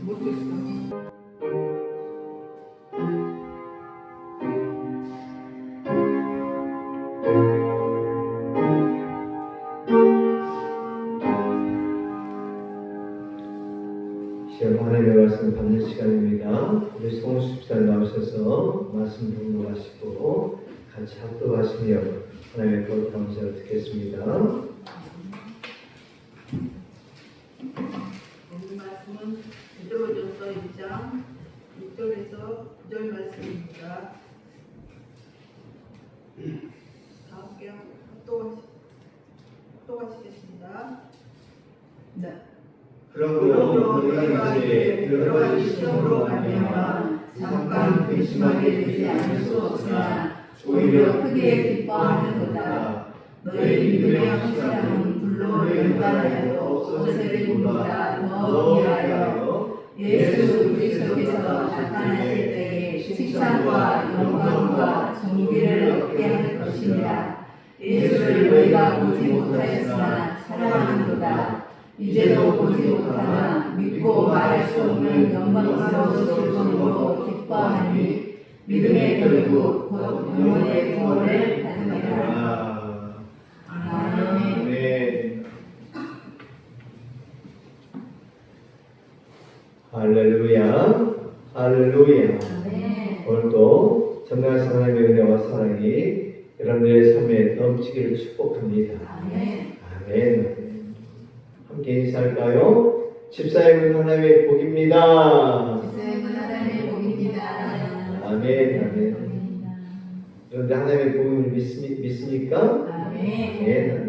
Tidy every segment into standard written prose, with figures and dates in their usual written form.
못했어. 시험 하나님의 말씀 받는 시간입니다. 우리 송수 집사님 나오셔서 말씀 공부하시고 같이 합독하시며 하나님의 것 감사를 듣겠습니다. 오늘 말씀은 베드로전서 1장 6절에서 9절 말씀입니다. 다 함께 합독하시겠습니다. 네. 그러므로 너희가 이제 여러 가지 시험으로 말미암아 잠깐 근심하게 되지 않을 수 없으나 오히려 크게 기뻐하는도다. 너희 믿음의 확실함은 불로 연단하여도 없어지는 것보다 더 귀하여 예수 그리스도께서 나타나실 때에 칭찬과 영광과 존귀를 얻게 할 것입니다. 예수를 너희가 보지 못하였으나 사랑하는도다. 이제도 보지 못하나 믿고 말할 수 없는 영광스러운 즐거움으로 기뻐하니 믿음의 결국 곧 영혼의 구원을 받으리라. 아멘. 할렐루야, 할렐루야. 오늘도 전능하신 하나님의 은혜와 사랑이 여러분들의 삶에 넘치기를 축복합니다. 아멘. 아멘. 함께 인사할까요? 집사님은 하나님의 복입니다. 집사님은 하나님의 복입니다. 아멘, 아멘. 그런데 하나님의 복음을 믿습니까? 아멘, 아멘.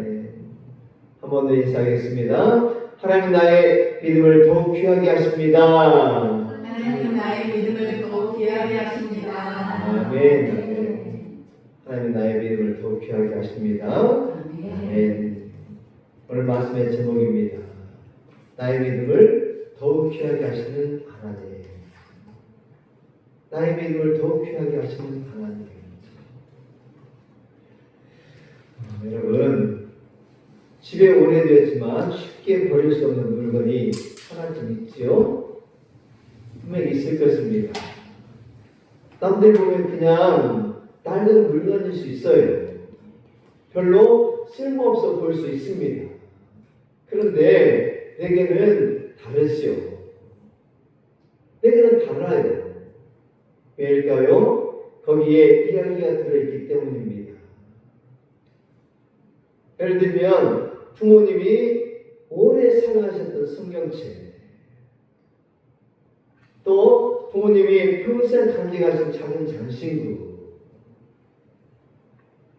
한 번 더 인사하겠습니다. 하나님 나의 믿음을 더욱 귀하게 하십니다. 하나님 나의 믿음을 더욱 귀하게 하십니다. 아멘, 아멘. 하나님 나의 믿음을 더욱 귀하게 하십니다. 아멘. 오늘 말씀의 제목입니다. 나의 믿음을 더욱 귀하게 하시는 하나님. 나의 믿음을 더욱 귀하게 하시는 하나님. 여러분, 집에 오래되었지만 쉽게 버릴 수 없는 물건이 하나쯤 있지요? 분명히 있을 것입니다. 남들 보면 그냥 낡은 물건일 수 있어요. 별로 쓸모없어 보일 수 있습니다. 그런데 내게는 다르지요. 내게는 달라요. 왜일까요? 거기에 이야기가 들어있기 때문입니다. 예를 들면 부모님이 오래 사랑하셨던 성경책, 또 부모님이 평생 간직하신 작은 장신구,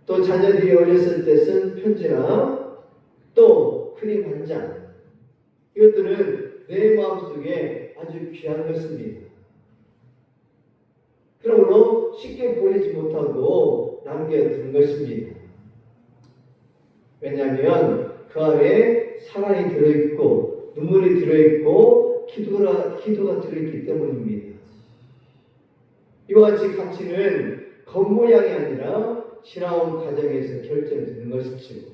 또 자녀들이 어렸을 때 쓴 편지나 또 크림 한 잔, 이것들은 내 마음속에 아주 귀한 것입니다. 그러므로 쉽게 버리지 못하고 남겨둔 것입니다. 왜냐하면 그 안에 사랑이 들어있고 눈물이 들어있고 기도가 들어있기 때문입니다. 이와 같이 가치는 겉모양이 아니라 지나온 과정에서 결정되는 것이죠.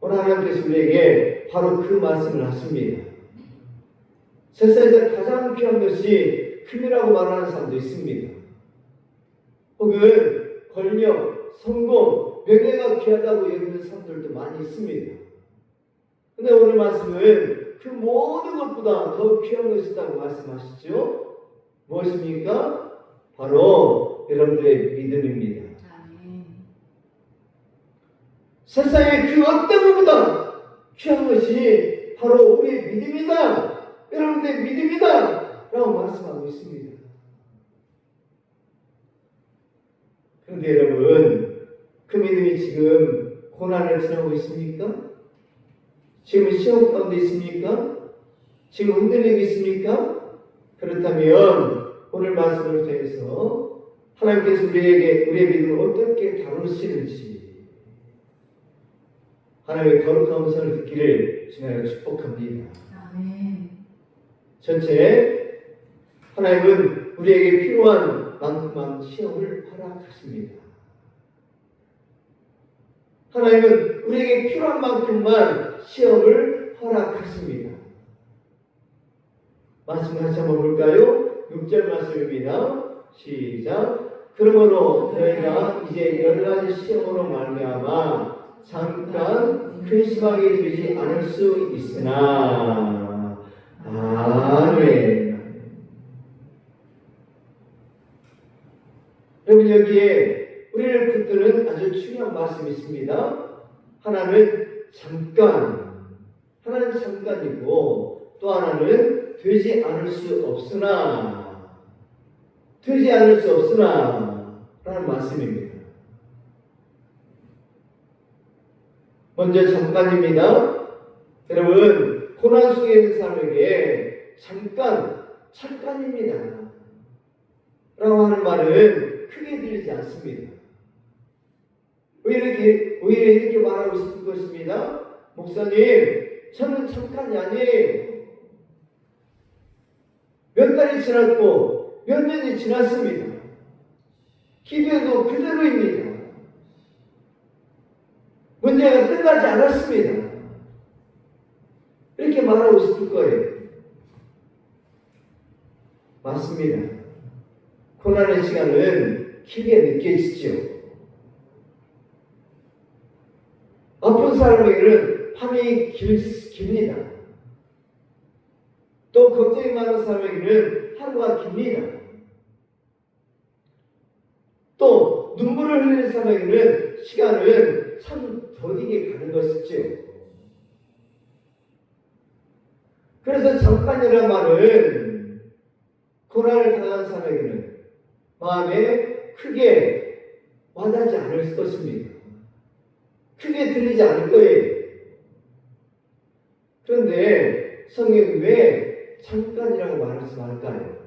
오늘 하나님께서 우리에게 바로 그 말씀을 하십니다. 세상에서 가장 귀한 것이 금이라고 말하는 사람도 있습니다. 혹은 권력, 성공, 명예가 귀하다고 여기는 사람들도 많이 있습니다. 그런데 오늘 말씀은 그 모든 것보다 더 귀한 것이라고 말씀하시죠. 무엇입니까? 바로 여러분들의 믿음입니다. 세상의 그 어떤 것보다 귀한 것이 바로 우리의 믿음이다. 여러분들의 믿음이다. 라고 말씀하고 있습니다. 그런데 여러분, 그 믿음이 지금 고난을 지나고 있습니까? 지금 시험 가운데 있습니까? 지금 흔들리고 있습니까? 그렇다면 오늘 말씀을 통해서 하나님께서 우리에게 우리의 믿음을 어떻게 다루시는지 하나님의 거룩한 음성을 듣기를 주님으로 축복합니다. 아멘. 전체 하나님은 우리에게 필요한 만큼만 시험을 허락하십니다. 하나님은 우리에게 필요한 만큼만 시험을 허락하십니다. 말씀 같이 한번 볼까요? 6절 말씀입니다. 시작. 그러므로 너희가 이제 여러 가지 시험으로 말미암아 잠깐 근심하게 되지 않을 수 있으나. 아멘. 여러분, 여기에 우리를 붙드는 아주 중요한 말씀이 있습니다. 하나는 잠깐, 하나는 잠깐이고 또 하나는 되지 않을 수 없으나, 되지 않을 수 없으나 라는 말씀입니다. 먼저 잠깐입니다. 여러분, 고난 속에 있는 사람에게 잠깐입니다 라고 하는 말은 크게 들리지 않습니다. 오히려 이렇게 말하고 싶은 것입니다. 목사님, 저는 잠깐이 아니에요. 몇 달이 지났고 몇 년이 지났습니다. 기도도 그대로입니다. 문제가 끝나지 않았습니다. 이렇게 말하고 싶을 거예요. 맞습니다. 고난의 시간은 길게 느껴지죠. 아픈 사람에게는 밤이 깁니다. 또 걱정이 많은 사람에게는 하루가 깁니다. 또 눈물을 흘리는 사람에게는 시간은 참 더디게 가는 것이죠. 그래서 잠깐이라는 말은 고난을 당한 사람에게는 마음에 크게 와닿지 않을 것입니다. 크게 들리지 않을 거예요. 그런데 성경이 왜 잠깐이라고 말씀할까요?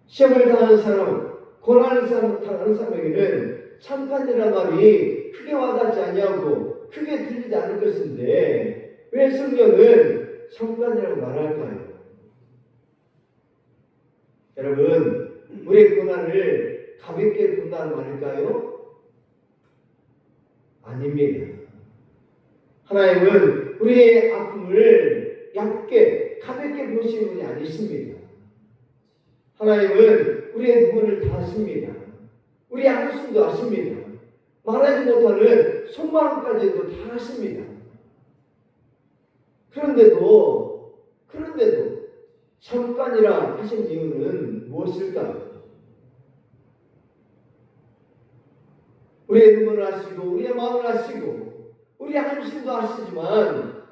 시험을 당하는 사람, 고난을 당하는 사람에게는 잠깐이라는 말이 크게 와닿지 아니하고 크게 들리지 않을 것인데 왜 성경은 잠깐이라고 말할까요? 여러분, 우리의 고난을 가볍게 본다는 말일까요? 아닙니다. 하나님은 우리의 아픔을 얕게, 가볍게 보시는 분이 아니십니다. 하나님은 우리의 누구를 다 아십니다. 우리의 한숨도 아십니다. 말하지 못하는 속마음까지도 다 아십니다. 그런데도 잠깐이라 하신 이유는 무엇일까요? 우리의 눈물을 아시고 우리의 마음을 아시고 우리의 한심도 아시지만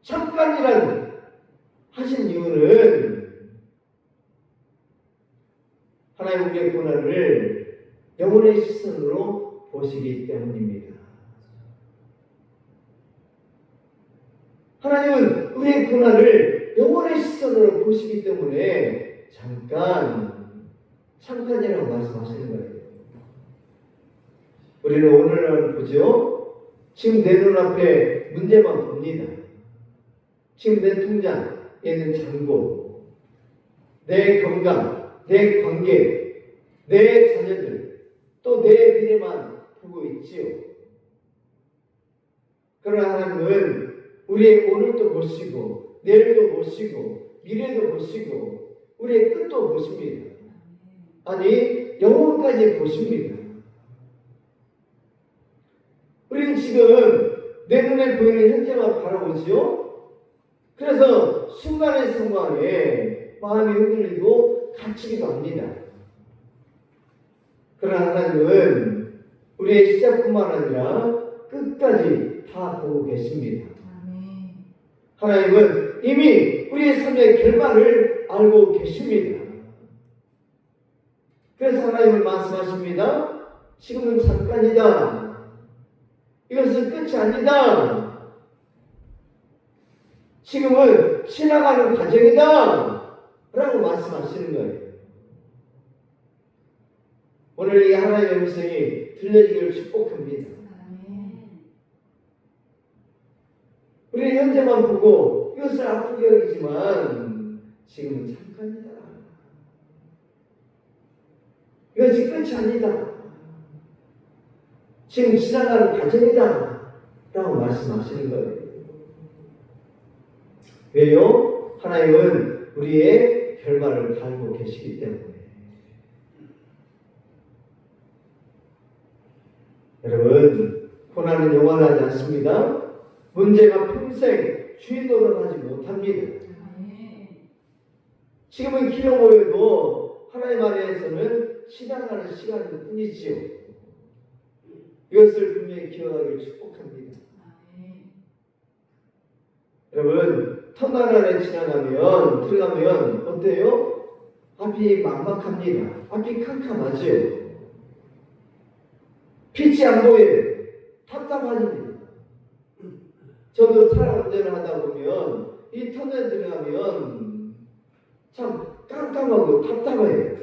잠깐이라는 하신 이유는 하나님 우리의 고난을 영혼의 시선으로 보시기 때문입니다. 하나님은 우리의 고난을 영혼의 시선으로 보시기 때문에 잠깐이라고 말씀하시는 거예요. 우리는 오늘날 보죠. 지금 내 눈앞에 문제만 봅니다. 지금 내 통장에 있는 잔고, 내 건강, 내 관계, 내 자녀들, 또 내 미래만 보고 있지요. 그러나 하나님은 우리의 오늘도 보시고 내일도 보시고 미래도 보시고 우리의 끝도 보십니다. 아니 영혼까지 보십니다. 우리는 지금 내 눈에 보이는 현재만 바라보지요. 그래서 순간의 상황에 마음이 흔들리고 갇히기도 합니다. 그러나 하나님은 우리의 시작뿐만 아니라 끝까지 다 보고 계십니다. 하나님은 이미 우리의 삶의 결말을 알고 계십니다. 그래서 하나님은 말씀하십니다. 지금은 잠깐이다. 이것은 끝이 아니다. 지금은 지나가는 과정이다. 라고 말씀하시는 거예요. 오늘 이 하나님의 음성이 들려지기를 축복합니다. 우리는 현재만 보고 이것을 아프게 여기지만 지금은 잠깐이다. 이것이 끝이 아니다. 지금 지나가는 과정이다. 라고 말씀하시는 거예요. 왜요? 하나님은 우리의 결말을 달고 계시기 때문에. 여러분, 고난은 영원하지 않습니다. 문제가 평생 주인 노릇하지 못합니다. 지금은 길어 보여도 하나님 안에서는 신앙하는 시간일 뿐이지요. 이것을 분명히 기억하기를 축복합니다. 여러분, 터널 안에 들어가면 어때요? 앞이 막막합니다. 앞이 캄캄하지요. 빛이 안 보여요. 답답합니다. 저도 차 운전을 하다 보면 이 터널에 들어가면 참 깜깜하고 답답해요.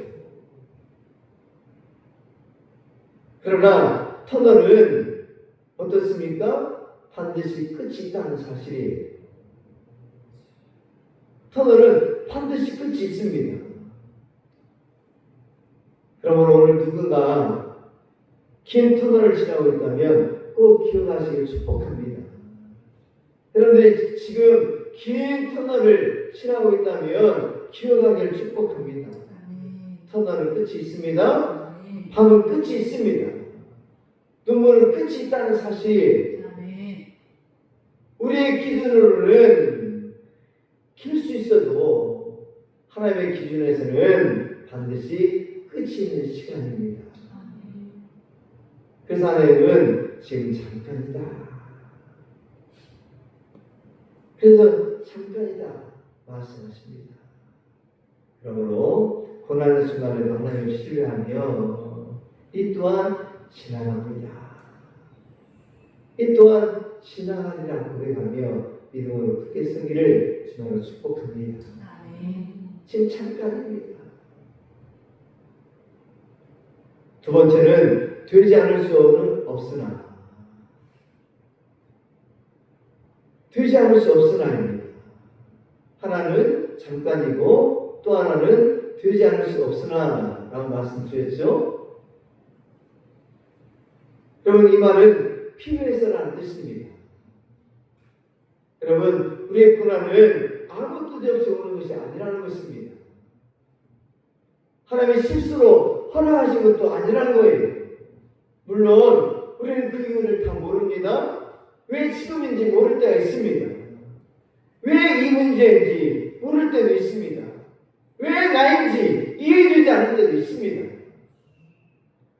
그러나 터널은 어떻습니까? 반드시 끝이 있다는 사실이에요. 터널은 반드시 끝이 있습니다. 그러므로 오늘 누군가 긴 터널을 지나고 있다면 꼭 기억하시길 축복합니다. 여러분들이 지금 긴 터널을 지나고 있다면 기억하기를 축복합니다. 터널은 끝이 있습니다. 밤은 끝이 있습니다. 눈물은 끝이 있다는 사실. 우리의 기준으로는 길 수 있어도 하나님의 기준에서는 반드시 끝이 있는 시간입니다. 그래서 하나님은 지금 잠깐이다. 그래서 잠깐이다 말씀하십니다. 그러므로 고난의 순간에도 하나님을 신뢰하며 이 또한 지나갑니다. 이 또한 지나가리라 고백하며 믿음으로 크게 서기를 주님으로 축복합니다. 지금 잠깐입니다. 두 번째는 되지 않을 수는 없으나. 되지 않을 수 없으나입니다. 하나는 잠깐이고 또 하나는 되지 않을 수 없으나 라고 말씀드렸죠. 여러분, 이 말은 필요해서라는 뜻입니다. 여러분, 우리의 고난은 아무 뜻 없이 오는 것이 아니라는 것입니다. 하나님의 실수로 허락하신 것도 아니라는 거예요. 물론 우리는 그 이유를 다 모릅니다. 왜 지금인지 모를 때가 있습니다. 왜 이 문제인지 모를 때도 있습니다. 왜 나인지 이해되지 않을 때도 있습니다.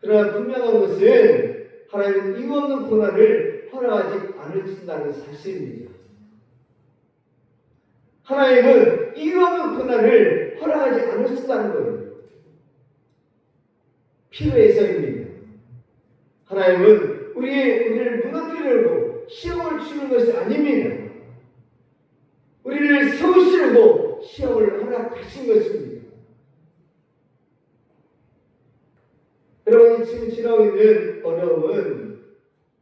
그러나 분명한 것은 하나님은 이유 없는 고난을 허락하지 않으신다는 사실입니다. 하나님은 이유 없는 고난을 허락하지 않으신다는 거예요. 필요해서입니다. 하나님은 우리를 무너뜨리려고 시험을 주는 것이 아닙니다. 우리를 세우시려고 시험을 허락하신 것입니다. 여러분이 지금 지나고 있는 어려움은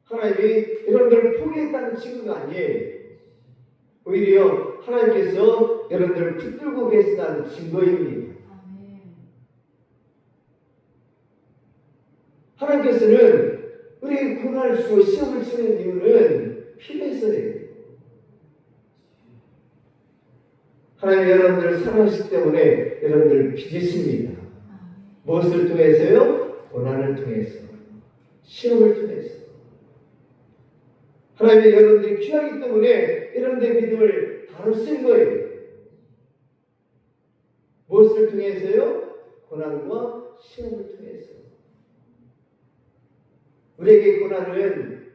하나님이 여러분들을 포기했다는 증거가 아니에요. 오히려 하나님께서 여러분들을 붙들고 계시다는 증거입니다. 하나님께서는 우리에게 고난을 주고 시험을 주는 이유는 필요해서예요. 하나님 여러분들을 사랑하시기 때문에 여러분들을 빚으십니다. 무엇을 통해서요? 고난을 통해서, 시험을 통해서. 하나님이 여러분들이 귀하기 때문에 여러분들의 믿음을 다룰 수 있는 거예요. 무엇을 통해서요? 고난과 시험을 통해서. 우리에게 고난은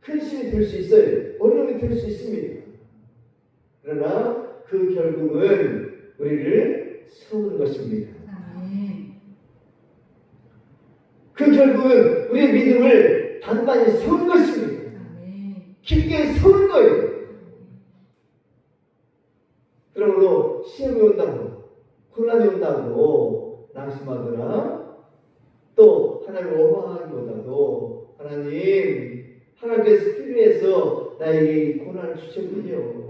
큰 힘이 될 수 있어요. 어려움이 될 수 있습니다. 그러나 그 결국은 우리를 세우는 것입니다. 그 결국은 우리의 믿음을 단단히 세우는 것입니다. 깊게 세우는 거예요. 그러므로 시험이 온다고, 고난이 온다고 낙심하거나 또 하나님을 오버하기보다도 하나님께서 필요해서 나에게 이 고난을 주셨군요.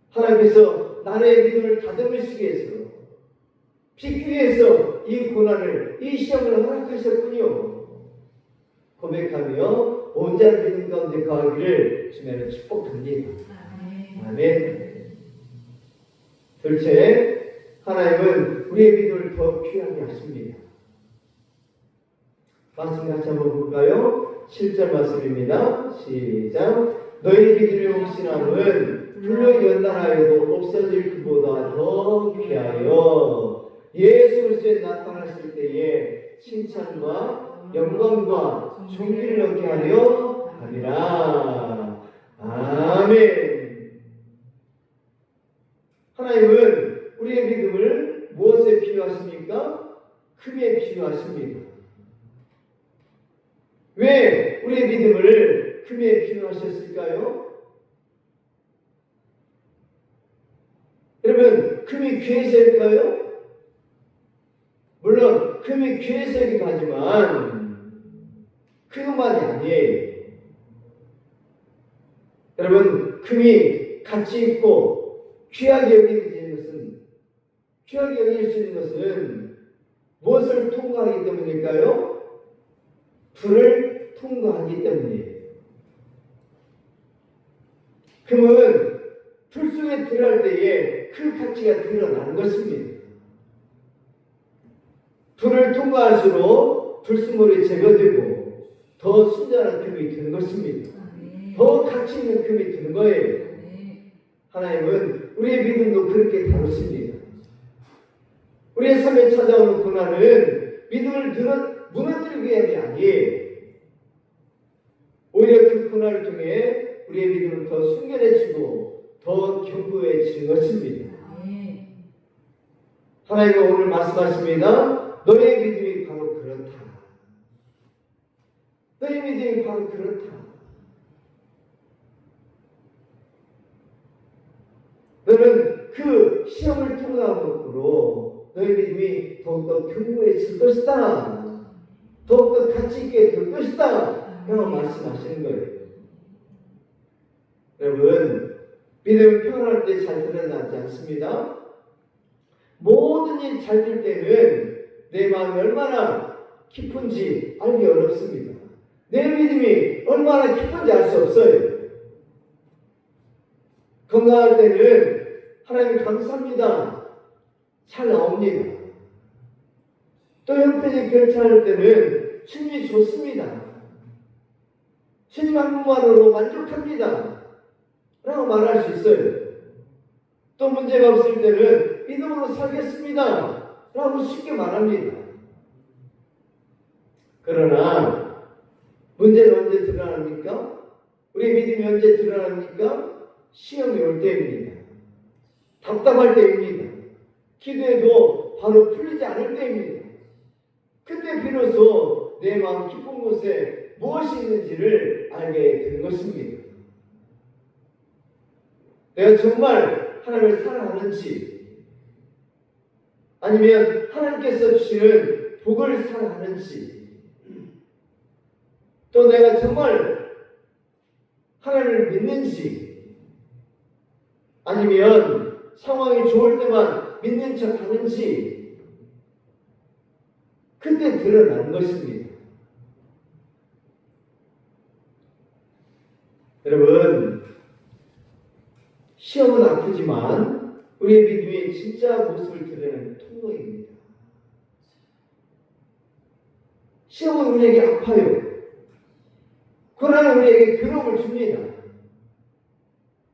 하나님께서 나의 믿음을 다듬으시기 위해서 빚기 위해서 이 고난을, 이 시험을 허락하셨군요. 고백하며 온전한 믿음 가운데 거하기를 주님으로 축복합니다. 아멘. 말씀 같이 한번 볼까요? 7절 말씀입니다. 시작. 너희 믿음의 확신함은 불로 연단하여도 없어질 그보다 더 귀하여 예수 그리스도에 나타났을 때에 칭찬과 영광과 존귀를 얻게 하려 함이라. 아멘. 하나님은 우리의 믿음을 무엇에 필요하십니까? 크게 필요하십니다. 왜 우리의 믿음을 크게 필요하셨을까요? 여러분, 금이 귀해서일까요? 물론 금이 귀해서이기도 하지만 그것만이 아니에요. 여러분, 금이 가치 있고 귀하게 여길 수 있는 것은 무엇을 통과하기 때문일까요? 불을 통과하기 때문이에요. 금은 불 속에 들어갈 때에 그 가치가 드러나는 것입니다. 불을 통과할수록 불순물이 제거되고 더 순전한 금이 되는 것입니다. 더 가치 있는 금이 되는 거예요. 하나님은 우리의 믿음도 그렇게 다루십니다. 우리의 삶에 찾아오는 고난은 믿음을 무너뜨리기 위함이 아니에요. 오히려 그 고난을 통해 우리의 믿음을 더 순결해지고 더 견고해지는 것입니다. 하나님은 오늘 말씀하십니다. 너의 믿음이 바로 그렇다. 너의 믿음이 바로 그렇다. 너는 그 시험을 통과함으로 너의 믿음이 더욱더 견고해질 것이다. 더욱더 가치 있게 될 것이다. 라고 말씀하시는 거예요. 여러분, 믿음은 평안할 때 잘 드러나지 않습니다. 모든 일 잘 될 때는 내 마음이 얼마나 깊은지 알기 어렵습니다. 내 믿음이 얼마나 깊은지 알 수 없어요. 건강할 때는 하나님 감사합니다. 잘 나옵니다. 또 형편이 괜찮을 때는 주님이 좋습니다. 주님 한 분만으로 만족합니다. 라고 말할 수 있어요. 또 문제가 없을 때는 믿음으로 살겠습니다. 라고 쉽게 말합니다. 그러나 문제는 언제 드러납니까? 우리 믿음이 언제 드러납니까? 시험이 올 때입니다. 답답할 때입니다. 기도해도 바로 풀리지 않을 때입니다. 그때 비로소 내 마음 깊은 곳에 무엇이 있는지를 알게 된 것입니다. 내가 정말 하나님을 사랑하는지, 아니면 하나님께서 주시는 복을 사랑하는지, 또 내가 정말 하나님을 믿는지, 아니면 상황이 좋을 때만 믿는 척 하는지, 그때 드러나는 것입니다. 여러분, 시험은 아프지만 우리의 믿음이 진짜 모습을 드러내는 통로입니다. 시험은 우리에게 아파요. 고난은 우리에게 괴로움을 줍니다.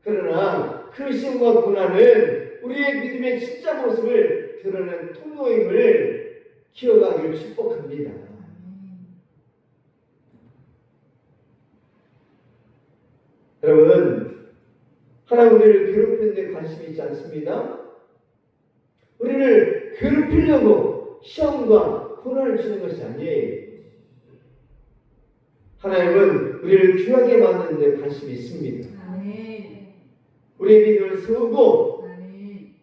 그러나 그 시험과 고난은 우리의 믿음의 진짜 모습을 드러내는 통로임을 기억하기를 축복합니다. 여러분, 하나님 우리를 괴롭히는 데 관심이 있지 않습니다. 우리를 괴롭히려고 시험과 고난을 주는 것이 아니에요. 하나님은 우리를 귀하게 만드는 데 관심이 있습니다. 우리의 믿음을 세우고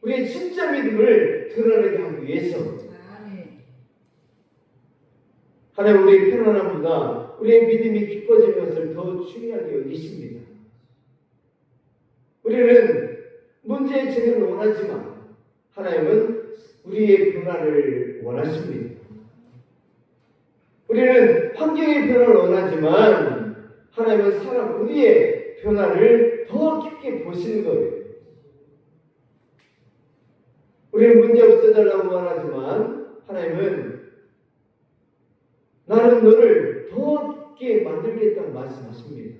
우리의 진짜 믿음을 드러내게 하기 위해서 하나님 우리의 편안함보다 우리의 믿음이 깊어지는 것을 더 중요하게 여기십니다. 우리는 문제의 해결을 원하지만 하나님은 우리의 변화를 원하십니다. 우리는 환경의 변화를 원하지만 하나님은 사람 우리의 변화를 더 깊게 보시는 거예요. 우리는 문제 없애달라고 말하지만 하나님은 나는 너를 더 깊게 만들겠다고 말씀하십니다.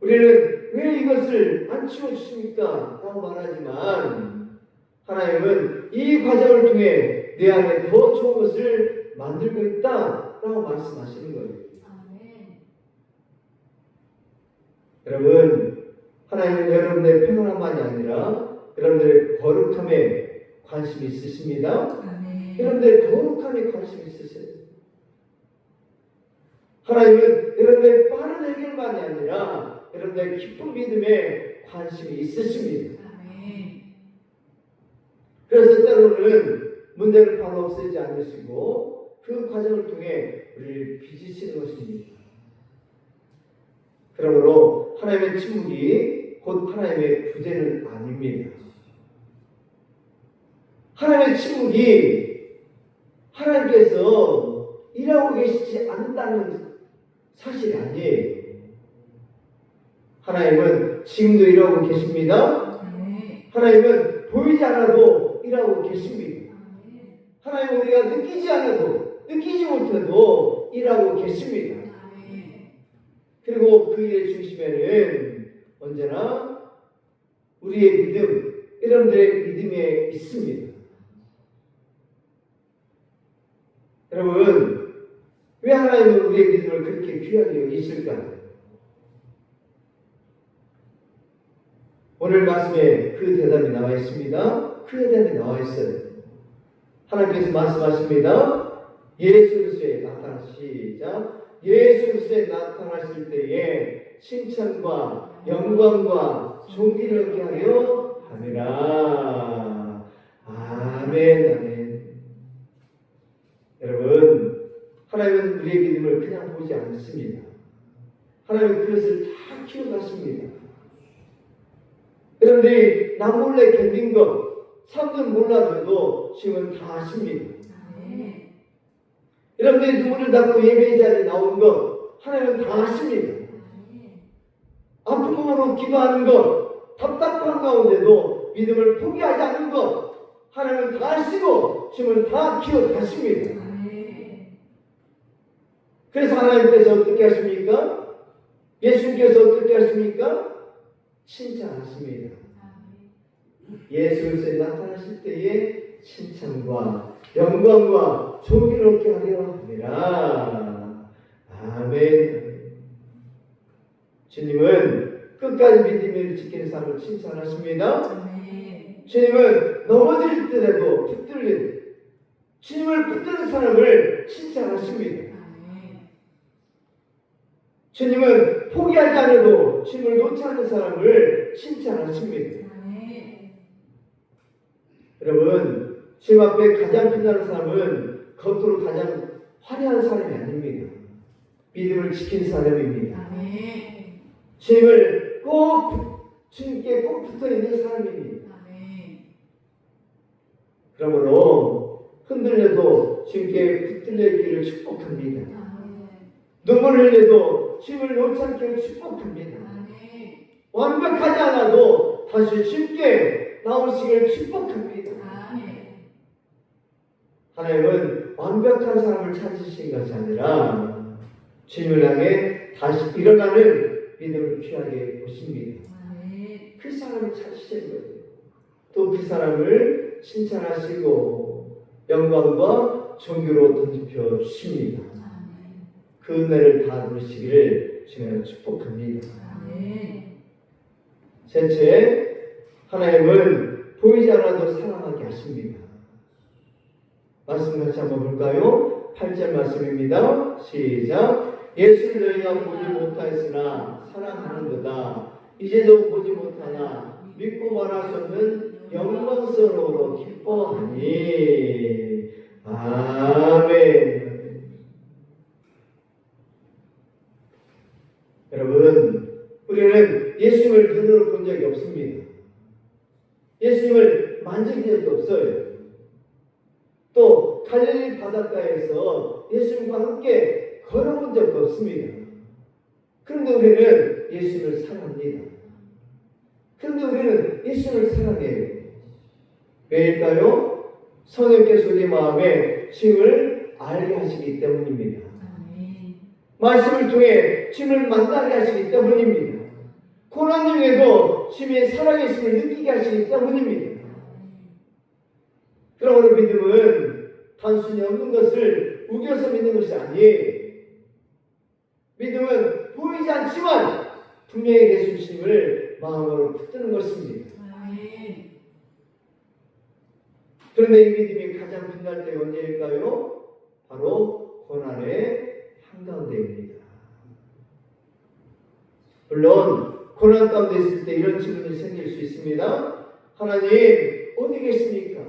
우리는 왜 이것을 안 치워주십니까? 라고 말하지만 하나님은 이 과정을 통해 내 안에 더 좋은 것을 만들고 있다 라고 말씀하시는 거예요. 여러분, 하나님은 여러분의 평안만이 아니라 여러분들의 거룩함에 관심이 있으십니다. 여러분들의 거룩함에 관심이 있으세요. 하나님은 여러분의 빠른 해결만이 아니라 여러분의 깊은 믿음에 관심이 있으십니다. 그래서 때로는 문제를 바로 없애지 않으시고 그 과정을 통해 우리를 빚으시는 것입니다. 그러므로 하나님의 침묵이 곧 하나님의 부재는 아닙니다. 하나님의 침묵이 하나님께서 일하고 계시지 않는다는 사실이 아니에요. 하나님은 지금도 일하고 계십니다. 하나님은 보이지 않아도 일하고 계십니다. 하나님은 우리가 느끼지 못해도 일하고 계십니다. 그리고 그 일의 중심에는 언제나 우리의 믿음, 여러분들의 믿음에 있습니다. 여러분, 왜 하나님은 우리의 믿음을 그렇게 귀하게 여기실까요? 오늘 말씀에 그 대답이 나와 있습니다. 그 대답이 나와 있어요. 하나님께서 말씀하십니다. 예수 그리스도에 예수 그리스도에 나타나실 때에 칭찬과 영광과 존귀를 얻게 하려 함이라. 아멘, 아멘. 여러분, 하나님은 우리의 믿음을 그냥 보지 않습니다. 하나님은 그것을 다 키워가십니다. 여러분들이 남 몰래 견딘 것, 사람들은 몰라도 지금은 다 아십니다. 여러분들이 눈물을 닦고 예배 자리에 나온 것, 하나님은 다 아십니다. 아픈 몸으로 기도하는 것, 답답한 가운데도 믿음을 포기하지 않는 것, 하나님은 다 아시고 지금은 다 기억하십니다. 그래서 하나님께서 어떻게 하십니까? 예수님께서 어떻게 하십니까? 칭찬하십니다. 예수 그리스도에 나타나실 때에 칭찬과 영광과 존귀를 얻게 하려 합니다. 아멘. 주님은 끝까지 믿음을 지키는 사람을 칭찬하십니다. 주님은 넘어질 때라도 붙들린, 주님을 붙드는 사람을 칭찬하십니다. 주님은 포기하지 않아도 주님을 놓지 않는 사람을 칭찬하십니다. 여러분, 주님 앞에 가장 빛나는 사람은 겉으로 가장 화려한 사람이 아닙니다. 믿음을 지킨 사람입니다. 주님을 주님께 꼭 붙어 있는 사람입니다. 그러므로 흔들려도 주님께 붙들려 있기를 축복합니다. 눈물을 흘려도 주님을 놓지 않기를 축복합니다. 완벽하지 않아도 다시 주님께 나오시기를 축복합니다. 하나님은 완벽한 사람을 찾으신 것이 아니라 주님을 향해 다시 일어나는 믿음을 귀하게 보십니다. 그 사람을 찾으시는 거예요. 또 그 사람을 칭찬하시고 영광과 존귀로 던집혀 주십니다. 그 은혜를 다 누리시기를 주님을 축복합니다. 셋째, 하나님은 보이지 않아도 사랑하게 하십니다. 말씀 같이 한번 볼까요? 8절 말씀입니다. 시작. 예수를 너희가 보지 못하였으나 사랑하는도다. 이제도 보지 못하나 믿고 말하셨는 영광스러움으로 기뻐하니. 아멘. 여러분, 우리는 예수님을 눈으로 본 적이 없습니다. 예수님을 만진 적이 없어요. 또 갈릴리 바닷가에서 예수님과 함께 걸어본 적도 없습니다. 그런데 우리는 예수님을 사랑합니다. 그런데 우리는 예수님을 사랑해요. 왜일까요? 성령께서 우리 마음에 주님을 알게 하시기 때문입니다. 아멘. 말씀을 통해 주님을 만나게 하시기 때문입니다. 고난 중에도 주님의 살아계심을 느끼게 하시기 때문입니다. 그러므로 믿음은 단순히 없는 것을 우겨서 믿는 것이 아니에요. 믿음은 보이지 않지만 분명히 계신 주님을 마음으로 붙드는 것입니다. 아멘. 그런데 이 믿음이 가장 빛날 때가 언제일까요? 바로 고난의 한가운데입니다. 물론 고난 가운데 있을 때 이런 질문이 생길 수 있습니다. 하나님 어디 계십니까?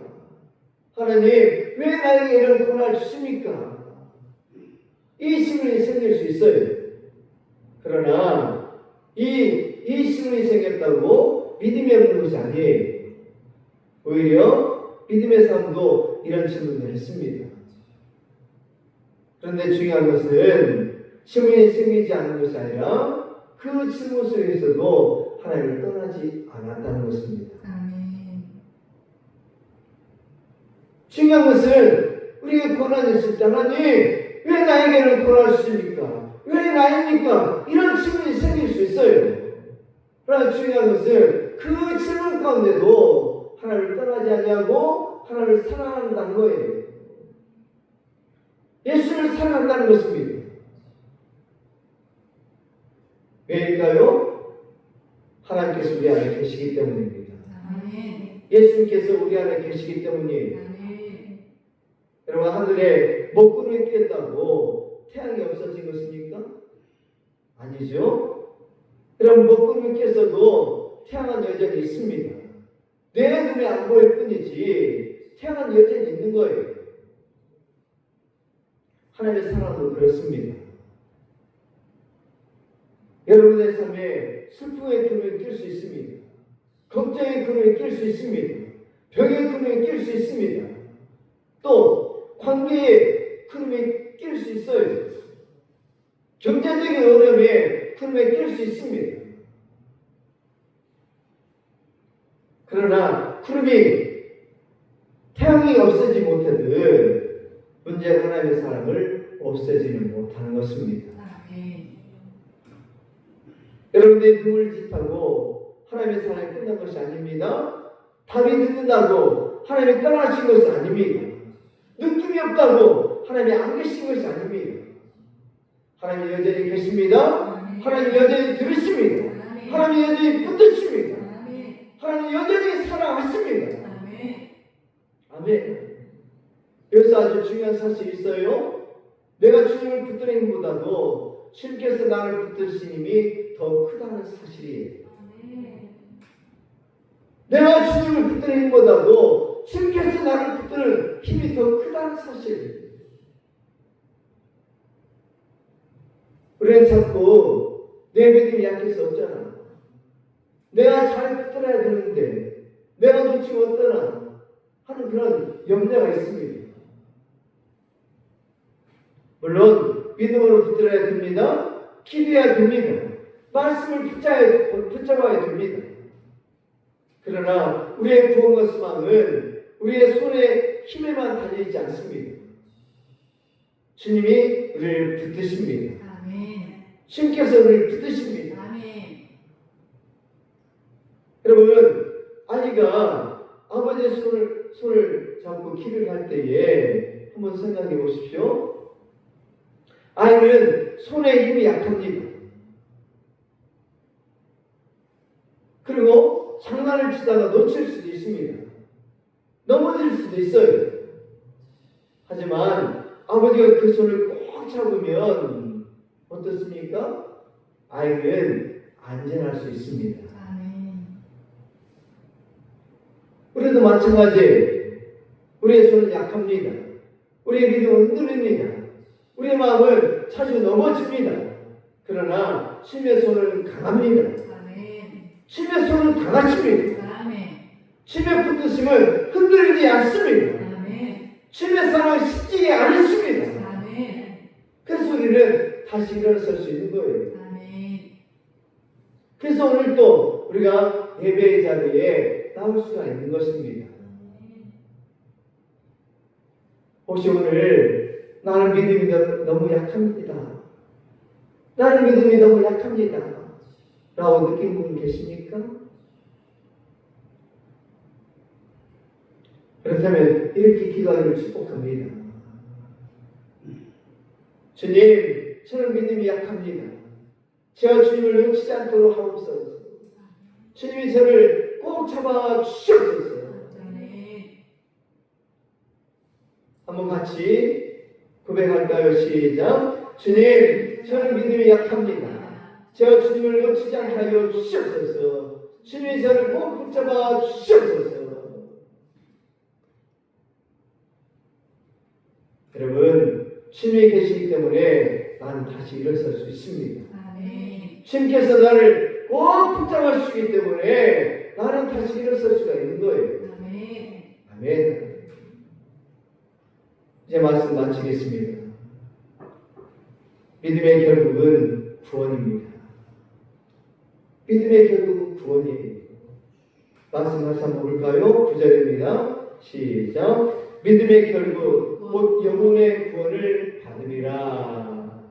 하나님 왜 나에게 이런 고난을 주십니까? 이 질문이 생길 수 있어요. 그러나 이 질문이 생겼다고 믿음이 없는 것이 아니에요. 오히려 믿음의 사람도 이런 질문을 했습니다. 그런데 중요한 것은 질문이 생기지 않는 것이 아니라 그 질문 속에서도 하나님을 떠나지 않았다는 것입니다. 아멘. 중요한 것은 우리에게 고난이 있을 때 하나님 왜 나에게는 고난을 주십니까? 왜 나입니까? 이런 질문이 생길 수 있어요. 그러나 중요한 것은 그 질문 가운데도 하나님을 떠나지 아니하고 하나님을 사랑한다는 거예요. 예수를 사랑한다는 것입니다. 왜일까요? 하나님께서 우리 안에 계시기 때문입니다. 아멘. 예수님께서 우리 안에 계시기 때문이에요. 아멘. 여러분 하늘에 먹구름이 꼈다고 태양이 없어진 것입니까? 아니죠. 여러분 먹구름이 꼈어도 태양은 여전히 있습니다. 내 눈에 안 보일 뿐이지 태양은 여전히 있는 거예요. 하나님의 사랑도 그렇습니다. 여러분의 삶에 슬픔의 구름이 낄 수 있습니다. 걱정의 구름이 낄 수 있습니다. 병의 구름이 낄 수 있습니다. 또 관계의 구름이 낄 수 있어요. 경제적인 어려움에 구름이 낄 수 있습니다. 그러나 구름이 태양이 없애지 못해도 문제가 하나님의 사랑을 없애지는 못하는 것입니다. 아멘. 여러분들이 눈물 짓하고 하나님의 사랑이 끝난 것이 아닙니다. 답이 늦는다고 하나님이 떠나신 것이 아닙니다. 느낌이 없다고 하나님이 안 계신 것이 아닙니다. 하나님이 여전히 계십니다. 하나님이 여전히 들으십니다. 하나님이 여전히 붙드십니다. 하나님이 여전히 사랑하십니다. 아멘. 여기서 아주 중요한 사실이 있어요. 내가 주님을 붙드는 힘보다도 주님께서 나를 붙드신 힘이 더 크다는 사실이에요. 내가 주님을 붙드는 힘보다도 주님께서 나를 붙드는 힘이 더 크다는 사실이에요. 우리는 자꾸 내 믿음이 약해서 어쩌나, 내가 잘 붙들어야 되는데 내가 놓치면 어떠나 하는 그런 염려가 있습니다. 물론 믿음으로 붙들어야 됩니다. 기도해야 됩니다. 말씀을 붙잡아야 됩니다. 그러나 우리의 구원과 소망은 우리의 손에 힘에만 달려있지 않습니다. 주님이 우리를 붙드십니다. 주님께서 우리를 붙드십니다. 여러분, 아이가 아버지의 손을 잡고 길을 갈 때에 한번 생각해 보십시오. 아이는 손에 힘이 약합니다. 그리고 장난을 치다가 놓칠 수도 있습니다. 넘어질 수도 있어요. 하지만 아버지가 그 손을 꼭 잡으면 어떻습니까? 아이는 안전할 수 있습니다. 우리도 마찬가지예요. 우리의 손은 약합니다. 우리의 믿음은 흔들립니다. 우리의 마음은 자주 넘어집니다. 그러나 주님의 손은 강합니다. 주님의 손은 강하십니다. 주님의 붙드심은 흔들리지 않습니다. 주님의 사랑을 식지 않으십니다. 그래서 우리는 다시 일어설 수 있는 거예요. 그래서 오늘 또 우리가 예배의 자리에 나올 수가 있는 것입니다. 혹시 오늘 나는 믿음이 너무 약합니다. 나는 믿음이 너무 약합니다. 라고 느낀 분 계십니까? 그렇다면 이렇게 기도하기를 축복합니다. 주님, 저는 믿음이 약합니다. 제가 주님을 놓치지 않도록 하옵소서. 주님이 저를 꼭 잡아 주시옵소서. 한번 같이 고백할까요? 시작. 주님, 저는 믿음이 약합니다. 제가 주님을 놓치지 않게 하여 주시옵소서. 주님이 저를 꼭 붙잡아 주시옵소서. 여러분, 주님이 계시기 때문에 나는 다시 일어설 수 있습니다. 주님께서 나를 꼭 붙잡아 주시기 때문에 나는 다시 일어설 수가 있는 거예요. 아멘. 이제 말씀 마치겠습니다. 믿음의 결국은 구원입니다. 믿음의 결국은 구원이에요. 말씀 다시 한번 볼까요? 9절입니다. 시작. 믿음의 결국 곧 영혼의 구원을 받으리라.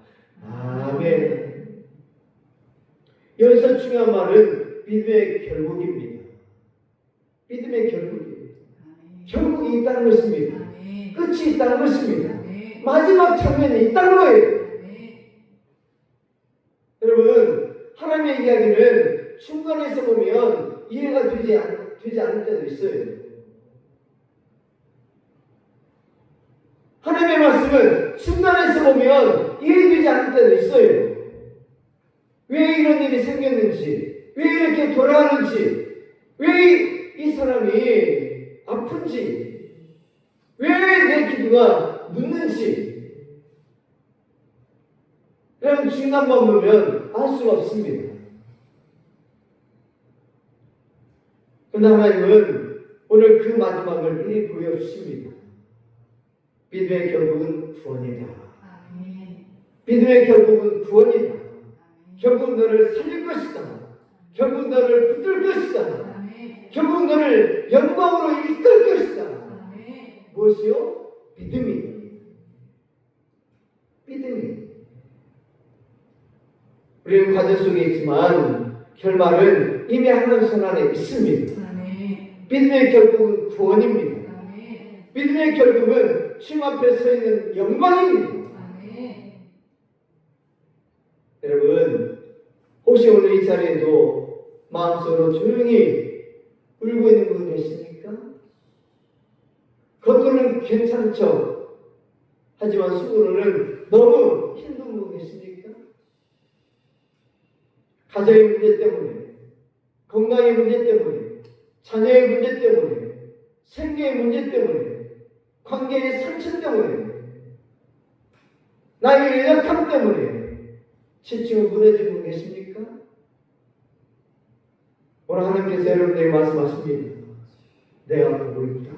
아멘. 여기서 중요한 말은 믿음의 결국입니다. 믿음의 결국이에요. 결국이 있다는 것입니다. 끝이 있다는 것입니다. 마지막 장면이 있다는 거예요. 여러분, 하나님의 이야기는 중간에서 보면 이해가 되지 않을 때도 있어요. 하나님의 말씀은 중간에서 보면 이해되지 않을 때도 있어요. 왜 이런 일이 생겼는지, 왜 이렇게 돌아가는지, 왜 이 사람이 아픈지, 왜 내 기도가 묻는지, 그냥 중간만 보면 알 수가 없습니다. 그런데 하나님은 오늘 그 마지막을 미리 보여주십니다. 믿음의 결국은 구원이다. 믿음의 결국은 구원이다. 결국 너를 살릴 것이다. 결국 너를 붙들 것이다. 결국 너를 영광으로 이끌 것이다. 무엇이요? 믿음이. 우리는 과정 속에 있지만 결말은 이미 하나님 손 안에 있습니다. 믿음의 결국은 구원입니다. 믿음의 결국은 주님 앞에 서 있는 영광입니다. 여러분, 혹시 오늘 이 자리에도 마음속으로 조용히 울고 있는 분 계십니까? 겉으로는 괜찮죠. 하지만 속으로는 너무 힘든 분 계십니까? 가정의 문제 때문에, 건강의 문제 때문에, 자녀의 문제 때문에, 생계의 문제 때문에, 관계의 상처 때문에, 나의 연약함 때문에 지치고 무너진 분 계십니까? 오늘 하나님께서 여러분에게 말씀하십니다. 내가 보고 있다.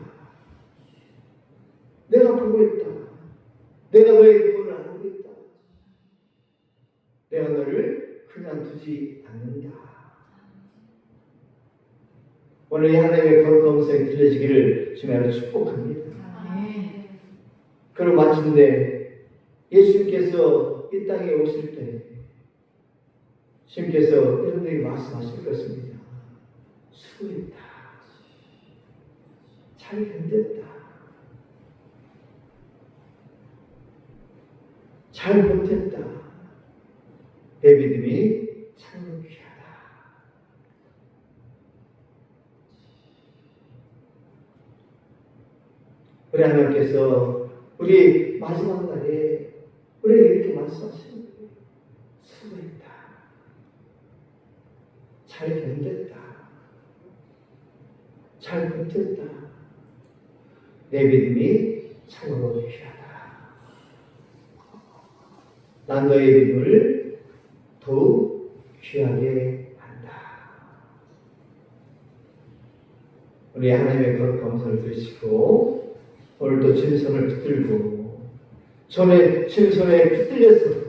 내가 보고 있다. 내가 너의 부분을 알고 있다. 내가 너를 그냥 두지 않는다. 오늘 이 하나님의 거룩한 음성이 들려지기를 주님으로 축복합니다. 그리고 마침내 예수님께서 이 땅에 오실 때 주님께서 여러분에게 말씀하실 것입니다. 수고했다. 잘 견뎠다. 잘 버텼다. 내 믿음이 참으로 귀하다. 우리 하나님께서 우리 마지막 날에 우리에게 이렇게 말씀하시는 거예요. 수고했다. 잘 견뎠다. 잘 버텼다. 내 믿음이 참으로 귀하다. 난 너의 믿음을 더욱 귀하게 한다. 우리 하나님의 거룩한 음성을 들으시고 오늘도 주님 손을 붙들고 주님 손에 붙들려서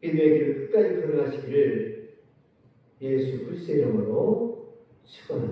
믿음의 길을 끝까지 걸어가시기를 예수 그리스도의 이름으로 축원합니다.